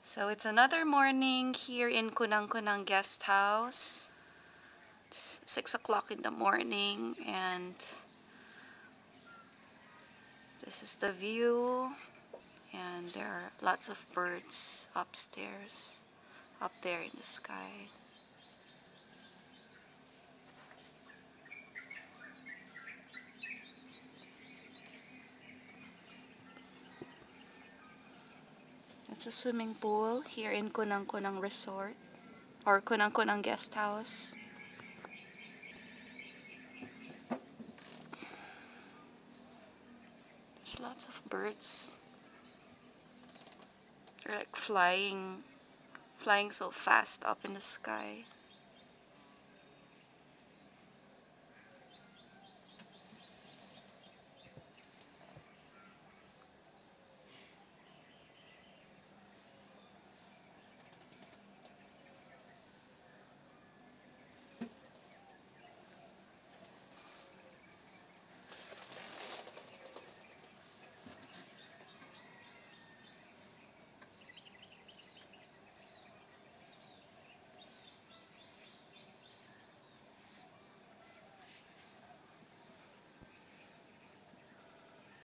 So it's another morning here in Kunang Kunang Guest House. It's 6 o'clock in the morning and this is the view, and there are lots of birds upstairs, up there in the sky. It's a swimming pool here in Kunang Kunang Resort or Kunang Kunang Guest House. There's lots of birds. They're like flying so fast up in the sky.